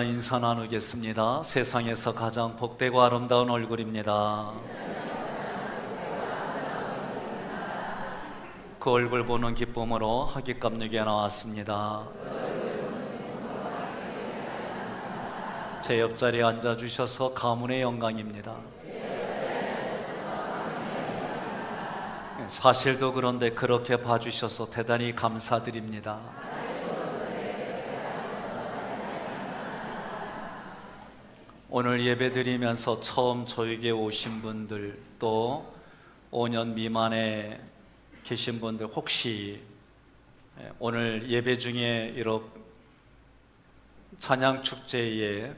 인사 나누겠습니다. 세상에서 가장 복되고 아름다운 얼굴입니다. 그 얼굴 보는 기쁨으로 하객감육에 나왔습니다. 제 옆자리에 앉아주셔서 가문의 영광입니다. 사실도 그런데 그렇게 봐주셔서 대단히 감사드립니다. 오늘 예배드리면서 처음 저에게 오신 분들, 또 5년 미만에 계신 분들, 혹시 오늘 예배 중에 이렇게 찬양축제에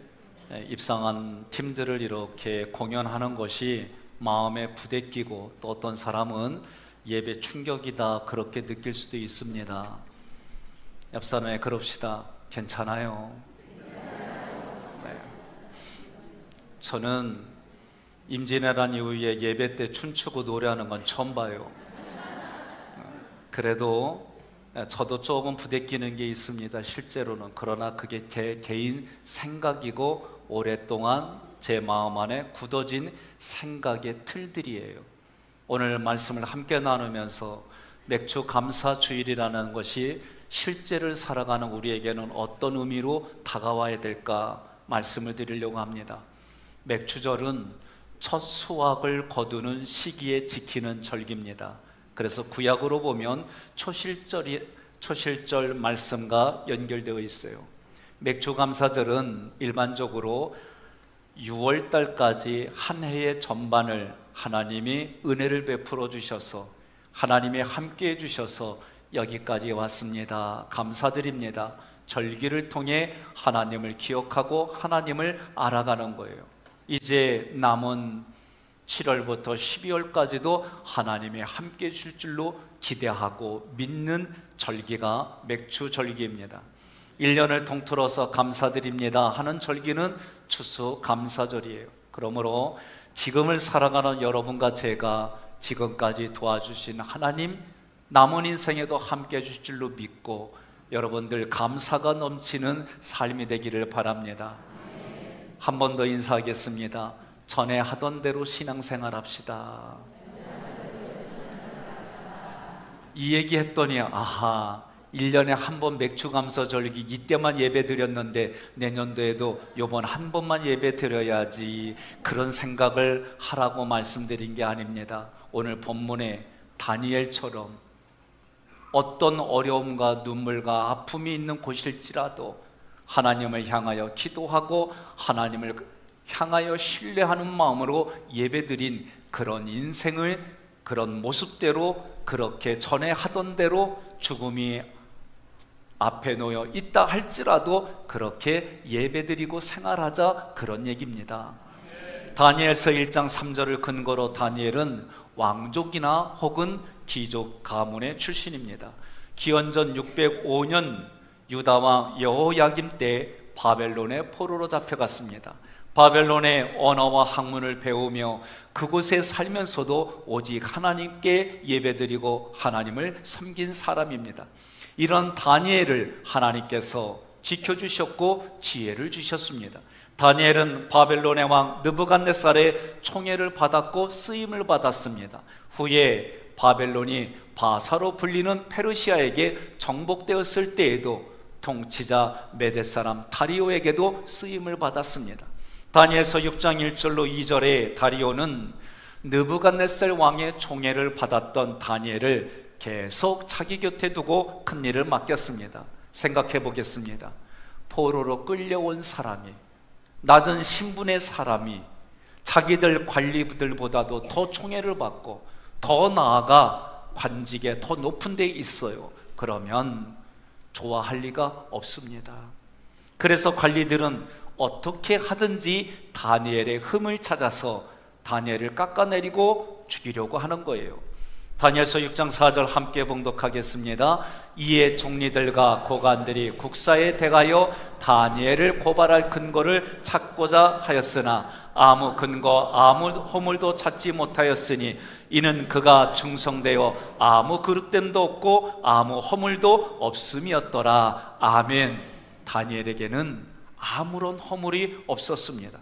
입상한 팀들을 이렇게 공연하는 것이 마음에 부대끼고, 또 어떤 사람은 예배 충격이다 그렇게 느낄 수도 있습니다. 옆 사람에 그럽시다. 괜찮아요. 저는 임진왜란 이후에 예배 때 춤추고 노래하는 건 처음 봐요. 그래도 저도 조금 부대끼는 게 있습니다, 실제로는. 그러나 그게 제 개인 생각이고 오랫동안 제 마음 안에 굳어진 생각의 틀들이에요. 오늘 말씀을 함께 나누면서 맥주 감사 주일이라는 것이 실제를 살아가는 우리에게는 어떤 의미로 다가와야 될까 말씀을 드리려고 합니다. 맥주절은 첫 수확을 거두는 시기에 지키는 절기입니다. 그래서 구약으로 보면 초실절 말씀과 연결되어 있어요. 맥주감사절은 일반적으로 6월달까지 한 해의 전반을 하나님이 은혜를 베풀어 주셔서, 하나님이 함께 해주셔서 여기까지 왔습니다. 감사드립니다. 절기를 통해 하나님을 기억하고 하나님을 알아가는 거예요. 이제 남은 7월부터 12월까지도 하나님이 함께 해줄 줄로 기대하고 믿는 절기가 맥주 절기입니다. 1년을 통틀어서 감사드립니다 하는 절기는 추수 감사절이에요. 그러므로 지금을 살아가는 여러분과 제가 지금까지 도와주신 하나님, 남은 인생에도 함께 해줄 줄로 믿고 여러분들 감사가 넘치는 삶이 되기를 바랍니다. 한 번 더 인사하겠습니다. 전에 하던 대로 신앙생활 합시다. 이 얘기 했더니 아하, 1년에 한 번 맥주감사절기 이때만 예배 드렸는데 내년도에도 요번 한 번만 예배 드려야지, 그런 생각을 하라고 말씀드린 게 아닙니다. 오늘 본문에 다니엘처럼 어떤 어려움과 눈물과 아픔이 있는 곳일지라도 하나님을 향하여 기도하고 하나님을 향하여 신뢰하는 마음으로 예배드린 그런 인생을, 그런 모습대로, 그렇게 전에 하던 대로 죽음이 앞에 놓여 있다 할지라도 그렇게 예배드리고 생활하자, 그런 얘기입니다. 다니엘서 1장 3절을 근거로 다니엘은 왕족이나 혹은 귀족 가문의 출신입니다. 기원전 605년 유다왕 여호야김 때 바벨론의 포로로 잡혀갔습니다. 바벨론의 언어와 학문을 배우며 그곳에 살면서도 오직 하나님께 예배드리고 하나님을 섬긴 사람입니다. 이런 다니엘을 하나님께서 지켜주셨고 지혜를 주셨습니다. 다니엘은 바벨론의 왕 느부갓네살의 총애를 받았고 쓰임을 받았습니다. 후에 바벨론이 바사로 불리는 페르시아에게 정복되었을 때에도 통치자 메대 사람 다리오에게도 쓰임을 받았습니다. 다니엘서 6장 1절로 2절에 다리오는 느부갓네살 왕의 총애를 받았던 다니엘을 계속 자기 곁에 두고 큰 일을 맡겼습니다. 생각해 보겠습니다. 포로로 끌려온 사람이, 낮은 신분의 사람이 자기들 관리들보다도 더 총애를 받고 더 나아가 관직에 더 높은 데 있어요. 그러면 좋아할 리가 없습니다. 그래서 관리들은 어떻게 하든지 다니엘의 흠을 찾아서 다니엘을 깎아내리고 죽이려고 하는 거예요. 다니엘서 6장 4절 함께 봉독하겠습니다. 이에 총리들과 고관들이 국사에 대하여 다니엘을 고발할 근거를 찾고자 하였으나 아무 근거 아무 허물도 찾지 못하였으니 이는 그가 충성되어 아무 그릇됨도 없고 아무 허물도 없음이었더라. 아멘. 다니엘에게는 아무런 허물이 없었습니다.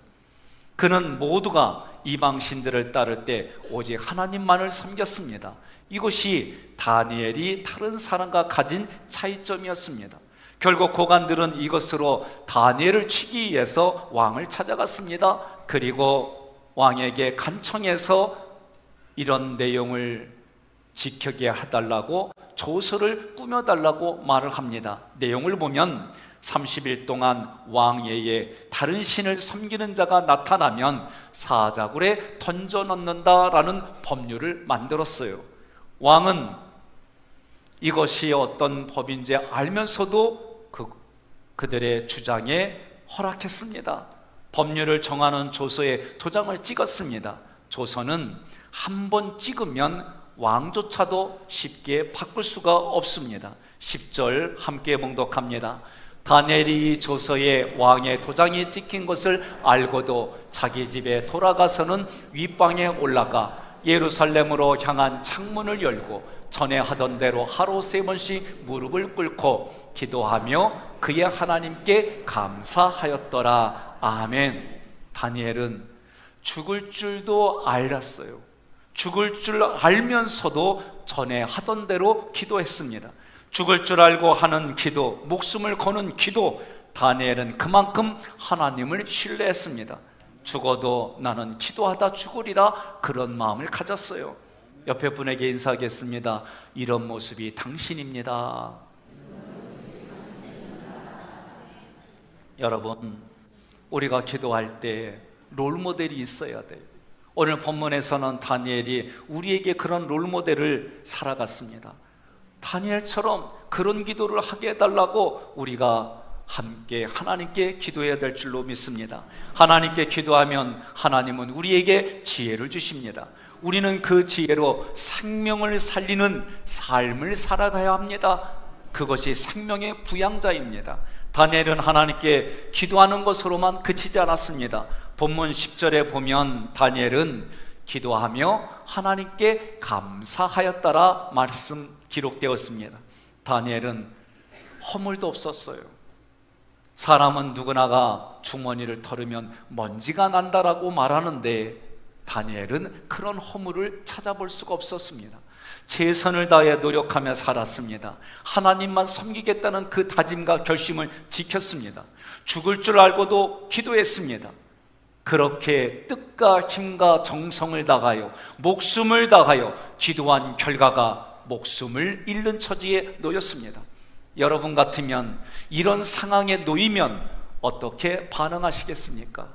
그는 모두가 이방신들을 따를 때 오직 하나님만을 섬겼습니다. 이것이 다니엘이 다른 사람과 가진 차이점이었습니다. 결국 고관들은 이것으로 다니엘을 치기 위해서 왕을 찾아갔습니다. 그리고 왕에게 간청해서 이런 내용을 지켜게 해달라고 조서를 꾸며달라고 말을 합니다. 내용을 보면 30일 동안 왕외에 다른 신을 섬기는 자가 나타나면 사자굴에 던져 넣는다라는 법률을 만들었어요. 왕은 이것이 어떤 법인지 알면서도 그들의 주장에 허락했습니다. 법률을 정하는 조서에 도장을 찍었습니다. 조서는 한 번 찍으면 왕조차도 쉽게 바꿀 수가 없습니다. 10절 함께 봉독합니다. 다니엘이 조서에 왕의 도장이 찍힌 것을 알고도 자기 집에 돌아가서는 윗방에 올라가 예루살렘으로 향한 창문을 열고 전에 하던 대로 하루 3번씩 무릎을 꿇고 기도하며 그의 하나님께 감사하였더라. 아멘. 다니엘은 죽을 줄도 알았어요. 죽을 줄 알면서도 전에 하던 대로 기도했습니다. 죽을 줄 알고 하는 기도, 목숨을 거는 기도, 다니엘은 그만큼 하나님을 신뢰했습니다. 죽어도 나는 기도하다 죽으리라, 그런 마음을 가졌어요. 옆에 분에게 인사하겠습니다. 이런 모습이 당신입니다. 여러분, 우리가 기도할 때 롤모델이 있어야 돼요. 오늘 본문에서는 다니엘이 우리에게 그런 롤모델을 살아갔습니다. 다니엘처럼 그런 기도를 하게 해달라고 우리가 함께 하나님께 기도해야 될 줄로 믿습니다. 하나님께 기도하면 하나님은 우리에게 지혜를 주십니다. 우리는 그 지혜로 생명을 살리는 삶을 살아가야 합니다. 그것이 생명의 부양자입니다. 다니엘은 하나님께 기도하는 것으로만 그치지 않았습니다. 본문 10절에 보면 다니엘은 기도하며 하나님께 감사하였다라 말씀 기록되었습니다. 다니엘은 허물도 없었어요. 사람은 누구나가 주머니를 털으면 먼지가 난다라고 말하는데 다니엘은 그런 허물을 찾아볼 수가 없었습니다. 최선을 다해 노력하며 살았습니다. 하나님만 섬기겠다는 그 다짐과 결심을 지켰습니다. 죽을 줄 알고도 기도했습니다. 그렇게 뜻과 힘과 정성을 다하여 목숨을 다하여 기도한 결과가 목숨을 잃는 처지에 놓였습니다. 여러분 같으면 이런 상황에 놓이면 어떻게 반응하시겠습니까?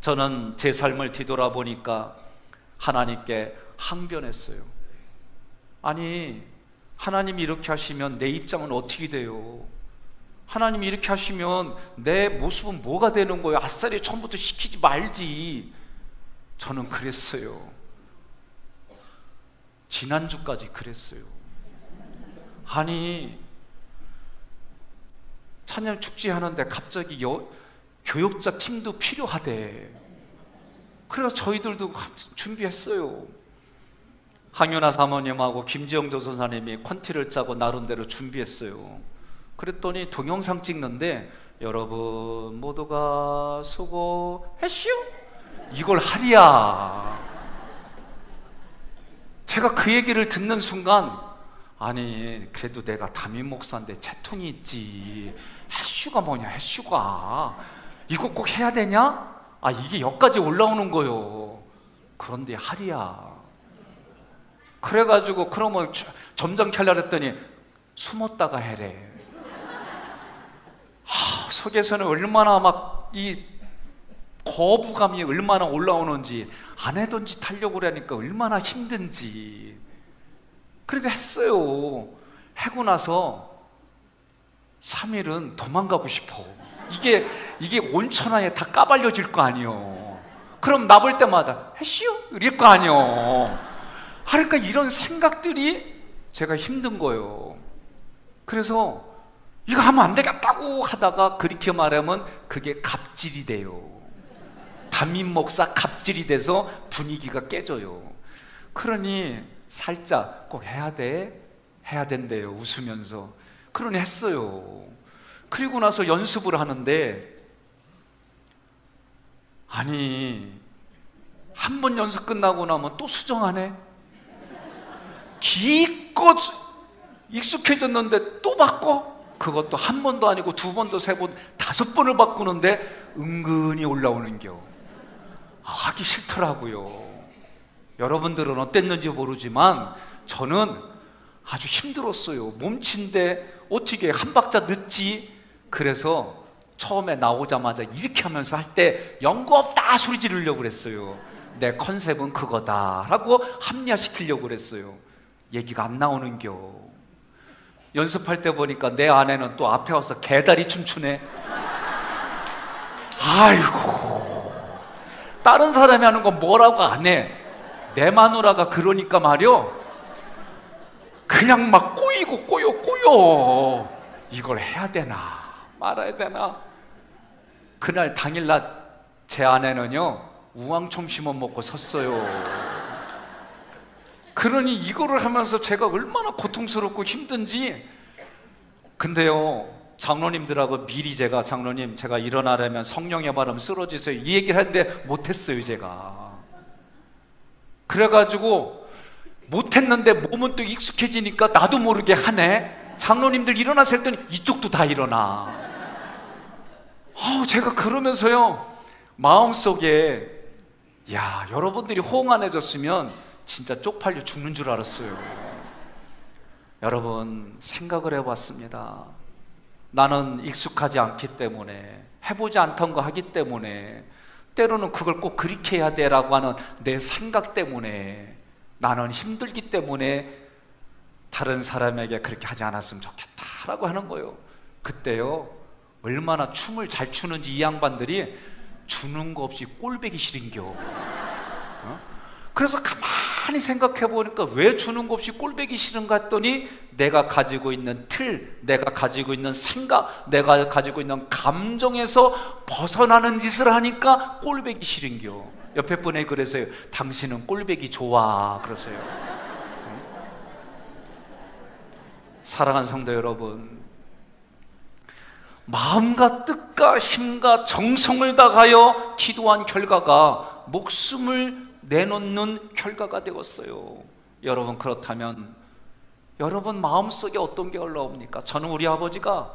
저는 제 삶을 뒤돌아보니까 하나님께 항변했어요. 아니, 하나님이 이렇게 하시면 내 입장은 어떻게 돼요? 하나님이 이렇게 하시면 내 모습은 뭐가 되는 거예요? 아싸리 처음부터 시키지 말지. 저는 그랬어요. 지난주까지 그랬어요. 아니, 찬양 축제 하는데 갑자기 교육자 팀도 필요하대. 그래서 저희들도 준비했어요. 황윤아 사모님하고 김지영도 선사님이 콘티를 짜고 나름대로 준비했어요. 그랬더니 동영상 찍는데 여러분 모두가 수고했슈? 이걸 하랴. 제가 그 얘기를 듣는 순간 아니 그래도 내가 담임 목사인데 채통이 있지. 해슈가 뭐냐 해슈가. 이거 꼭 해야 되냐? 아 이게 여기까지 올라오는 거요. 그런데 하랴. 그래가지고 그러면 점잖게 하려고 했더니 숨었다가 해래. 속에서는 얼마나 막 이 거부감이 얼마나 올라오는지, 안 해던 짓 하려고 그러니까 얼마나 힘든지. 그래도 했어요. 하고 나서 3일은 도망가고 싶어. 이게 온천하에 다 까발려질 거 아니요. 그럼 나볼 때마다 했슈? 이럴 거 아니요. 그러니까 이런 생각들이 제가 힘든 거예요. 그래서 이거 하면 안 되겠다고 하다가 그렇게 말하면 그게 갑질이 돼요. 담임 목사 갑질이 돼서 분위기가 깨져요. 그러니 살짝 꼭 해야 된대요. 웃으면서. 그러니 했어요. 그리고 나서 연습을 하는데 아니, 한 번 연습 끝나고 나면 또 수정하네? 기껏 익숙해졌는데 또 바꿔? 그것도 한 번도 아니고 두 번도 세 번, 다섯 번을 바꾸는데 은근히 올라오는겨. 하기 싫더라고요. 여러분들은 어땠는지 모르지만 저는 아주 힘들었어요. 몸치인데 어떻게 한 박자 늦지? 그래서 처음에 나오자마자 이렇게 하면서 할 때 연구 없다 소리 지르려고 그랬어요. 내 컨셉은 그거다 라고 합리화시키려고 그랬어요. 얘기가 안 나오는겨. 연습할 때 보니까 내 아내는 또 앞에 와서 개다리 춤추네. 아이고, 다른 사람이 하는 건 뭐라고 안 해. 내 마누라가 그러니까 말이요, 그냥 막 꼬이고 꼬여. 이걸 해야 되나 말아야 되나. 그날 당일날 제 아내는요 우황청 심어 먹고 섰어요. 그러니 이거를 하면서 제가 얼마나 고통스럽고 힘든지. 근데요, 장로님들하고 미리 제가, 장로님 제가 일어나려면 성령의 바람 쓰러지세요 이 얘기를 했는데 못했어요. 제가 그래가지고 못했는데 몸은 또 익숙해지니까 나도 모르게 하네. 장로님들 일어나서 했더니 이쪽도 다 일어나. 제가 그러면서요 마음속에, 야, 여러분들이 호응 안 해줬으면 진짜 쪽팔려 죽는 줄 알았어요. 여러분, 생각을 해봤습니다. 나는 익숙하지 않기 때문에, 해보지 않던 거 하기 때문에, 때로는 그걸 꼭 그렇게 해야 돼라고 하는 내 생각 때문에, 나는 힘들기 때문에 다른 사람에게 그렇게 하지 않았으면 좋겠다라고 하는 거예요. 그때요 얼마나 춤을 잘 추는지 이 양반들이 주는 거 없이 꼴배기 싫은겨. 그래서 가만히 생각해 보니까 왜 주는 거 없이 꼴배기 싫은가 했더니, 내가 가지고 있는 틀, 내가 가지고 있는 생각, 내가 가지고 있는 감정에서 벗어나는 짓을 하니까 꼴배기 싫은겨. 옆에 분에 그래서요, 당신은 꼴배기 좋아 그러세요. 사랑하는 성도 여러분, 마음과 뜻과 힘과 정성을 다하여 기도한 결과가 목숨을 내놓는 결과가 되었어요. 여러분, 그렇다면 여러분 마음속에 어떤 게 올라옵니까? 저는 우리 아버지가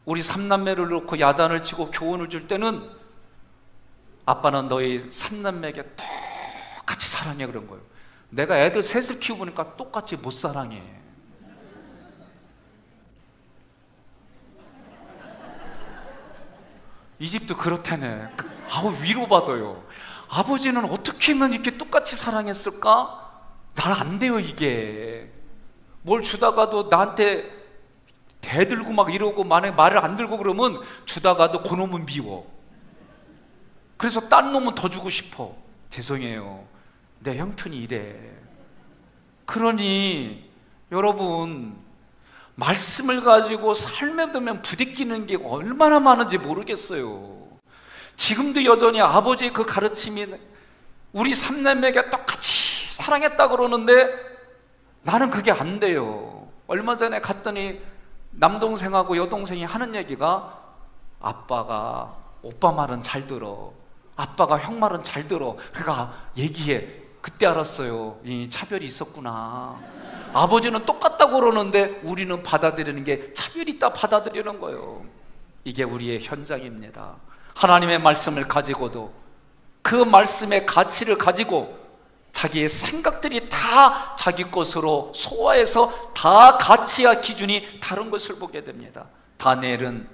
우리 삼남매를 놓고 야단을 치고 교훈을 줄 때는, 아빠는 너희 삼남매에게 똑같이 사랑해 그런 거예요. 내가 애들 셋을 키워보니까 똑같이 못 사랑해. 이 집도 그렇다네. 아우, 위로받아요. 아버지는 어떻게 하면 이렇게 똑같이 사랑했을까? 난 안 돼요. 이게 뭘 주다가도 나한테 대들고 막 이러고, 만약에 말을 안 들고 그러면 주다가도 그놈은 미워. 그래서 딴 놈은 더 주고 싶어. 죄송해요, 내 형편이 이래. 그러니 여러분, 말씀을 가지고 삶에 들면 부딪히는 게 얼마나 많은지 모르겠어요. 지금도 여전히 아버지의 그 가르침이 우리 삼남매가 똑같이 사랑했다 그러는데 나는 그게 안 돼요. 얼마 전에 갔더니 남동생하고 여동생이 하는 얘기가, 아빠가 오빠 말은 잘 들어, 아빠가 형 말은 잘 들어. 그러니까 얘기해. 그때 알았어요, 이 차별이 있었구나. 아버지는 똑같다고 그러는데 우리는 받아들이는 게 차별이 있다 받아들이는 거예요. 이게 우리의 현장입니다. 하나님의 말씀을 가지고도 그 말씀의 가치를 가지고 자기의 생각들이 다 자기 것으로 소화해서 다 가치와 기준이 다른 것을 보게 됩니다. 다니엘은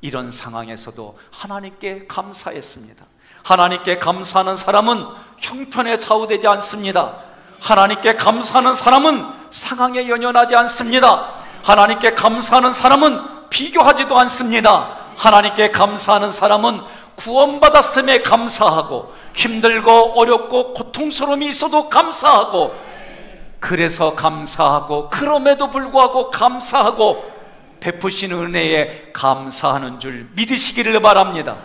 이런 상황에서도 하나님께 감사했습니다. 하나님께 감사하는 사람은 형편에 좌우되지 않습니다. 하나님께 감사하는 사람은 상황에 연연하지 않습니다. 하나님께 감사하는 사람은 비교하지도 않습니다. 하나님께 감사하는 사람은 구원받았음에 감사하고, 힘들고 어렵고 고통스러움이 있어도 감사하고, 그래서 감사하고, 그럼에도 불구하고 감사하고, 베푸신 은혜에 감사하는 줄 믿으시기를 바랍니다.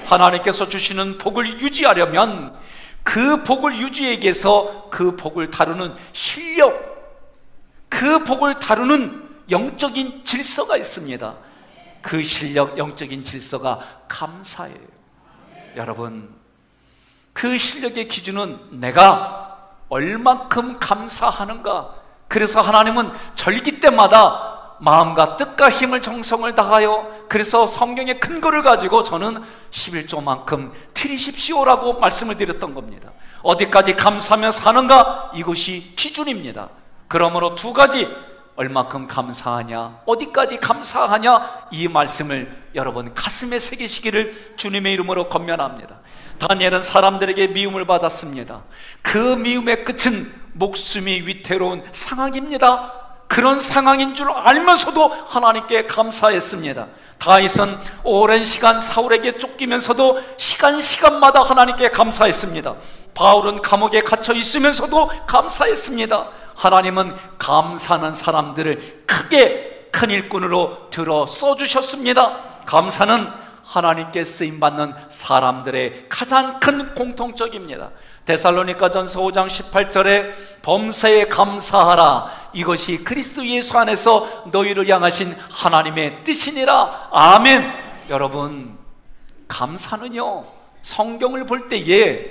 하나님께서 주시는 복을 유지하려면 그 복을 유지하기 위해서 그 복을 다루는 실력, 그 복을 다루는 영적인 질서가 있습니다. 그 실력, 영적인 질서가 감사예요. 여러분, 그 실력의 기준은 내가 얼만큼 감사하는가. 그래서 하나님은 절기 때마다 마음과 뜻과 힘을 정성을 다하여, 그래서 성경의 근거를 가지고 저는 11조만큼 드리십시오라고 말씀을 드렸던 겁니다. 어디까지 감사하며 사는가, 이것이 기준입니다. 그러므로 두 가지, 얼마큼 감사하냐, 어디까지 감사하냐, 이 말씀을 여러분 가슴에 새기시기를 주님의 이름으로 권면합니다. 다니엘은 사람들에게 미움을 받았습니다. 그 미움의 끝은 목숨이 위태로운 상황입니다. 그런 상황인 줄 알면서도 하나님께 감사했습니다. 다윗은 오랜 시간 사울에게 쫓기면서도 시간마다 하나님께 감사했습니다. 바울은 감옥에 갇혀 있으면서도 감사했습니다. 하나님은 감사하는 사람들을 크게 큰 일꾼으로 들어 써주셨습니다. 감사는 하나님께 쓰임받는 사람들의 가장 큰 공통적입니다. 데살로니가전서 5장 18절에 범사에 감사하라, 이것이 그리스도 예수 안에서 너희를 향하신 하나님의 뜻이니라. 아멘. 여러분, 감사는요, 성경을 볼 때에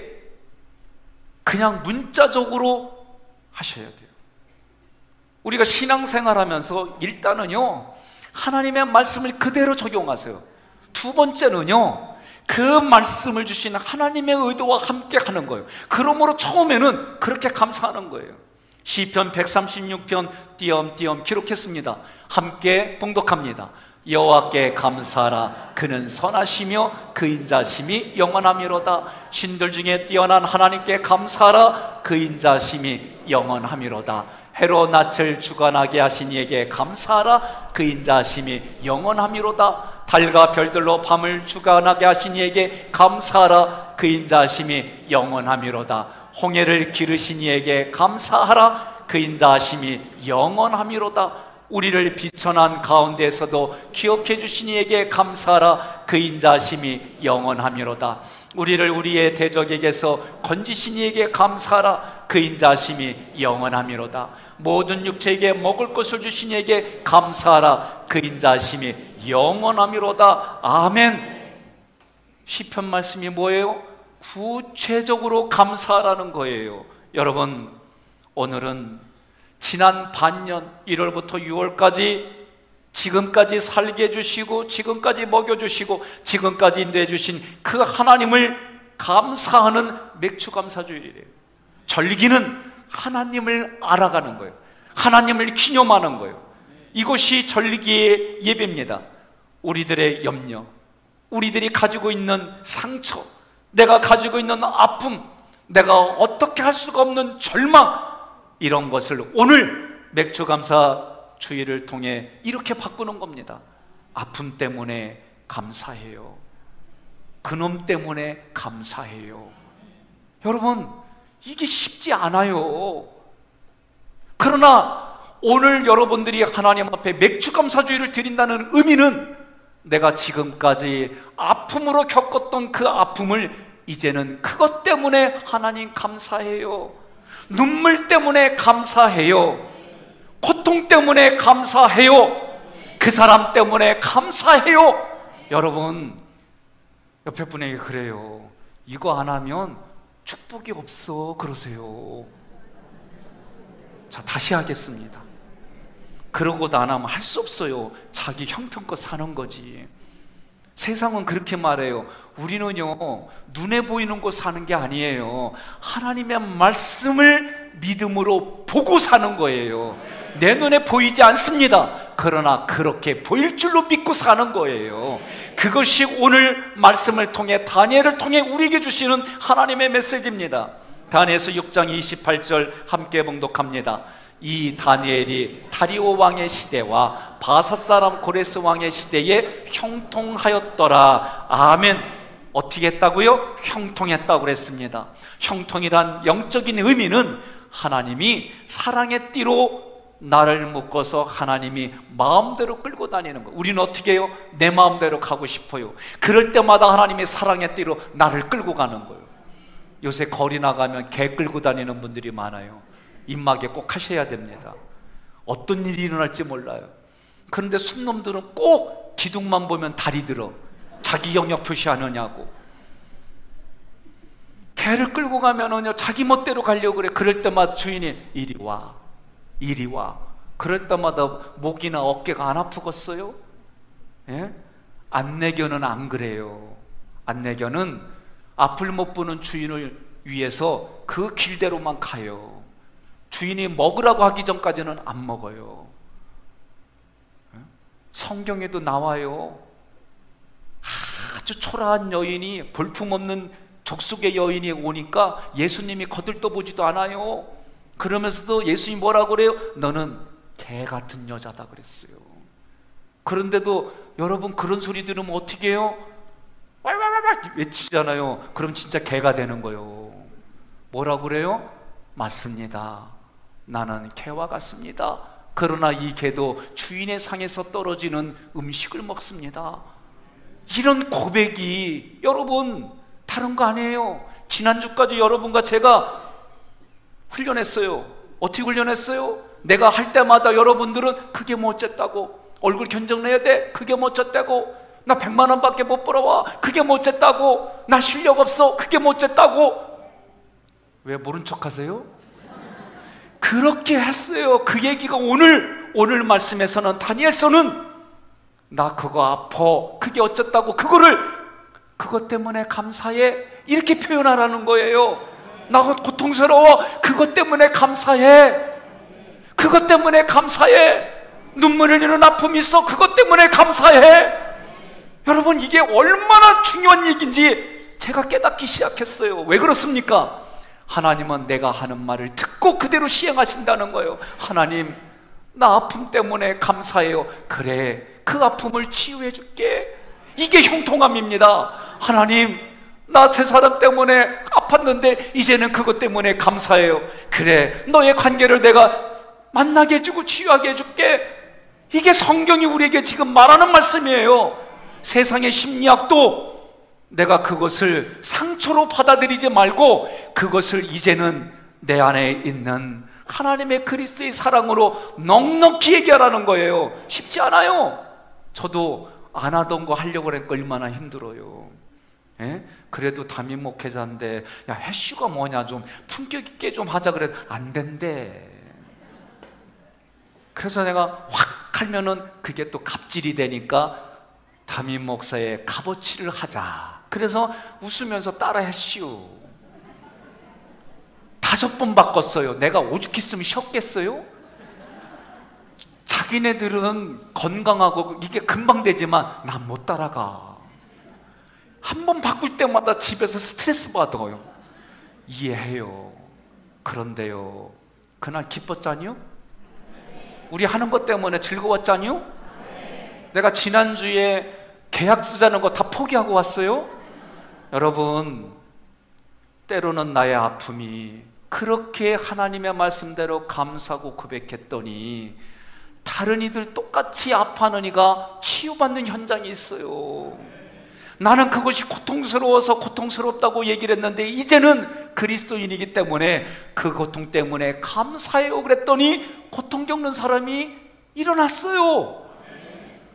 그냥 문자적으로 하셔야 돼요. 우리가 신앙생활하면서 일단은요, 하나님의 말씀을 그대로 적용하세요. 두 번째는요, 그 말씀을 주신 하나님의 의도와 함께 하는 거예요. 그러므로 처음에는 그렇게 감사하는 거예요. 시편 136편 띄엄띄엄 기록했습니다. 함께 봉독합니다. 여호와께 감사하라, 그는 선하시며 그 인자심이 영원함이로다. 신들 중에 뛰어난 하나님께 감사하라, 그 인자심이 영원함이로다. 해로 낯을 주관하게 하신 이에게 감사하라, 그 인자심이 영원함이로다. 달과 별들로 밤을 주관하게 하신 이에게 감사하라, 그 인자심이 영원함이로다. 홍해를 기르신 이에게 감사하라, 그 인자심이 영원함이로다. 우리를 비천한 가운데에서도 기억해 주신 이에게 감사하라, 그 인자심이 영원함이로다. 우리를 우리의 대적에게서 건지신 이에게 감사하라, 그 인자심이 영원함이로다. 모든 육체에게 먹을 것을 주신 이에게 감사하라, 그 인자심이 영원함이로다. 아멘. 시편 말씀이 뭐예요? 구체적으로 감사하라는 거예요. 여러분, 오늘은 지난 반년 1월부터 6월까지 지금까지 살게 해주시고, 지금까지 먹여주시고, 지금까지 인도해 주신 그 하나님을 감사하는 맥주감사주일이래요. 절기는 하나님을 알아가는 거예요. 하나님을 기념하는 거예요. 이것이 절기의 예배입니다. 우리들의 염려, 우리들이 가지고 있는 상처, 내가 가지고 있는 아픔, 내가 어떻게 할 수가 없는 절망, 이런 것을 오늘 맥주감사 주일을 통해 이렇게 바꾸는 겁니다. 아픔 때문에 감사해요. 그놈 때문에 감사해요. 여러분, 이게 쉽지 않아요. 그러나 오늘 여러분들이 하나님 앞에 맥주감사주의를 드린다는 의미는 내가 지금까지 아픔으로 겪었던 그 아픔을 이제는 그것 때문에 하나님 감사해요. 눈물 때문에 감사해요. 고통 때문에 감사해요. 그 사람 때문에 감사해요. 여러분, 옆에 분에게 그래요. 이거 안 하면 축복이 없어 그러세요. 자, 다시 하겠습니다. 그러고도 안 하면 할 수 없어요. 자기 형편껏 사는 거지. 세상은 그렇게 말해요. 우리는요, 눈에 보이는 거 사는 게 아니에요. 하나님의 말씀을 믿음으로 보고 사는 거예요. 내 눈에 보이지 않습니다. 그러나 그렇게 보일 줄로 믿고 사는 거예요. 그것이 오늘 말씀을 통해, 다니엘을 통해 우리에게 주시는 하나님의 메시지입니다. 다니엘서 6장 28절 함께 봉독합니다. 이 다니엘이 다리오 왕의 시대와 바사 사람 고레스 왕의 시대에 형통하였더라. 아멘. 어떻게 했다고요? 형통했다고 그랬습니다. 형통이란 영적인 의미는 하나님이 사랑의 띠로 나를 묶어서 하나님이 마음대로 끌고 다니는 거예요. 우리는 어떻게 해요? 내 마음대로 가고 싶어요. 그럴 때마다 하나님이 사랑의 띠로 나를 끌고 가는 거예요. 요새 거리 나가면 개 끌고 다니는 분들이 많아요. 입마개 꼭 하셔야 됩니다. 어떤 일이 일어날지 몰라요. 그런데 순놈들은 꼭 기둥만 보면 다리 들어. 자기 영역 표시하느냐고. 배를 끌고 가면은요 자기 멋대로 가려고 그래. 그럴 때마다 주인이 이리 와, 이리 와. 그럴 때마다 목이나 어깨가 안 아프겠어요? 예? 안내견은 안 그래요. 안내견은 앞을 못 보는 주인을 위해서 그 길대로만 가요. 주인이 먹으라고 하기 전까지는 안 먹어요. 성경에도 나와요. 아주 초라한 여인이, 볼품없는 족속의 여인이 오니까 예수님이 거들떠보지도 않아요. 그러면서도 예수님이 뭐라고 그래요? 너는 개 같은 여자다 그랬어요. 그런데도 여러분 그런 소리 들으면 어떻게 해요? 왈왈왈왈 외치잖아요. 그럼 진짜 개가 되는 거예요. 뭐라고 그래요? 맞습니다. 나는 개와 같습니다. 그러나 이 개도 주인의 상에서 떨어지는 음식을 먹습니다. 이런 고백이 여러분 다른 거 아니에요. 지난주까지 여러분과 제가 훈련했어요. 어떻게 훈련했어요? 내가 할 때마다 여러분들은 그게 뭐 어쨌다고, 얼굴 견적내야 돼, 그게 뭐 어쨌다고, 나 100만 원밖에 못 벌어와, 그게 뭐 어쨌다고, 나 실력 없어, 그게 뭐 어쨌다고. 왜 모른 척 하세요? 그렇게 했어요. 그 얘기가 오늘 말씀에서는, 다니엘서는 나 그거 아파, 그게 어쨌다고, 그것 때문에 감사해, 이렇게 표현하라는 거예요. 나 고통스러워, 그것 때문에 감사해, 그것 때문에 감사해. 눈물 흘리는 아픔이 있어, 그것 때문에 감사해. 여러분 이게 얼마나 중요한 얘기인지 제가 깨닫기 시작했어요. 왜 그렇습니까? 하나님은 내가 하는 말을 듣고 그대로 시행하신다는 거예요. 하나님, 나 아픔 때문에 감사해요. 그래, 그 아픔을 치유해 줄게. 이게 형통함입니다. 하나님, 나 제 사람 때문에 아팠는데 이제는 그것 때문에 감사해요. 그래, 너의 관계를 내가 만나게 해주고 치유하게 해줄게. 이게 성경이 우리에게 지금 말하는 말씀이에요. 세상의 심리학도 내가 그것을 상처로 받아들이지 말고 그것을 이제는 내 안에 있는 하나님의 그리스도의 사랑으로 넉넉히 얘기하라는 거예요. 쉽지 않아요. 저도 안 하던 거 하려고 하니까 얼마나 힘들어요. 예? 그래도 담임 목회자인데, 야, 해슈가 뭐냐, 좀 품격 있게 좀 하자 그래. 안 된대. 그래서 내가 확 하면은 그게 또 갑질이 되니까 담임 목사의 값어치를 하자. 그래서 웃으면서 따라 했슈. 5번 바꿨어요. 내가 오죽했으면 쉬었겠어요? 자기네들은 건강하고 이게 금방 되지만 난 못 따라가. 한 번 바꿀 때마다 집에서 스트레스 받아요. 이해해요. 그런데요, 그날 기뻤잖요? 우리 하는 것 때문에 즐거웠잖요? 내가 지난주에 계약 쓰자는 거 다 포기하고 왔어요? 여러분, 때로는 나의 아픔이 그렇게 하나님의 말씀대로 감사하고 고백했더니 다른 이들 똑같이 아파하는 이가 치유받는 현장이 있어요. 나는 그것이 고통스러워서 고통스럽다고 얘기를 했는데 이제는 그리스도인이기 때문에 그 고통 때문에 감사해요 그랬더니 고통 겪는 사람이 일어났어요.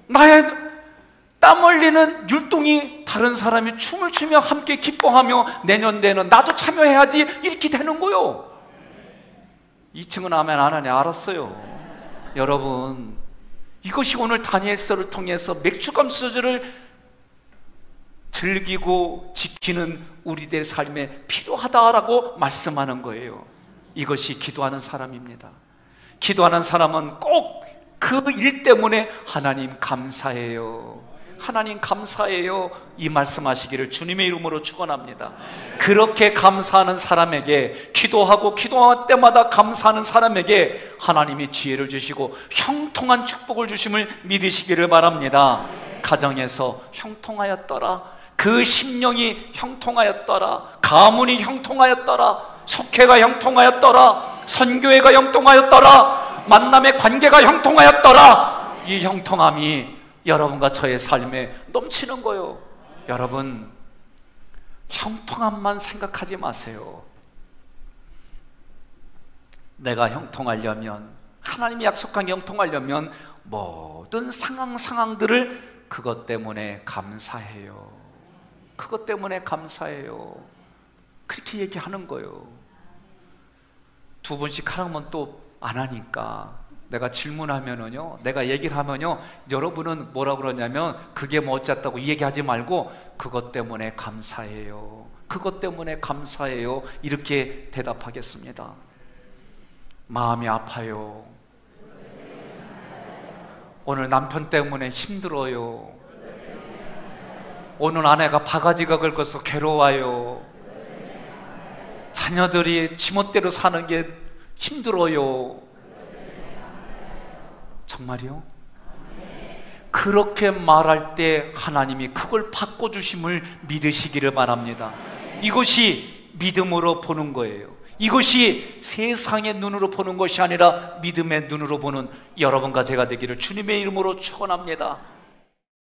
나의 땀 흘리는 율동이 다른 사람이 춤을 추며 함께 기뻐하며 내년에는 나도 참여해야지 이렇게 되는 거요. 2층은 아멘 안 하네. 알았어요. 여러분, 이것이 오늘 다니엘서를 통해서 맥주감수절을 즐기고 지키는 우리들의 삶에 필요하다라고 말씀하는 거예요. 이것이 기도하는 사람입니다. 기도하는 사람은 꼭 그 일 때문에 하나님 감사해요, 하나님 감사해요, 이 말씀하시기를 주님의 이름으로 축원합니다. 그렇게 감사하는 사람에게, 기도하고 기도할 때마다 감사하는 사람에게 하나님이 지혜를 주시고 형통한 축복을 주심을 믿으시기를 바랍니다. 가정에서 형통하였더라, 그 심령이 형통하였더라, 가문이 형통하였더라, 속회가 형통하였더라, 선교회가 형통하였더라, 만남의 관계가 형통하였더라. 이 형통함이 여러분과 저의 삶에 넘치는 거예요. 여러분, 형통함만 생각하지 마세요. 내가 형통하려면, 하나님이 약속한 게 형통하려면 모든 상황들을 그것 때문에 감사해요. 그것 때문에 감사해요. 그렇게 얘기하는 거예요. 두 번씩 하라면 또 안 하니까 내가 질문하면은요, 내가 얘기를 하면요, 여러분은 뭐라 그러냐면 그게 뭐 어쨌다고 이 얘기하지 말고 그것 때문에 감사해요, 그것 때문에 감사해요, 이렇게 대답하겠습니다. 마음이 아파요. 오늘 남편 때문에 힘들어요. 오늘 아내가 바가지가 긁어서 괴로워요. 자녀들이 지멋대로 사는 게 힘들어요. 정말요? 그렇게 말할 때 하나님이 그걸 바꿔주심을 믿으시기를 바랍니다. 이것이 믿음으로 보는 거예요. 이것이 세상의 눈으로 보는 것이 아니라 믿음의 눈으로 보는 여러분과 제가 되기를 주님의 이름으로 축원합니다.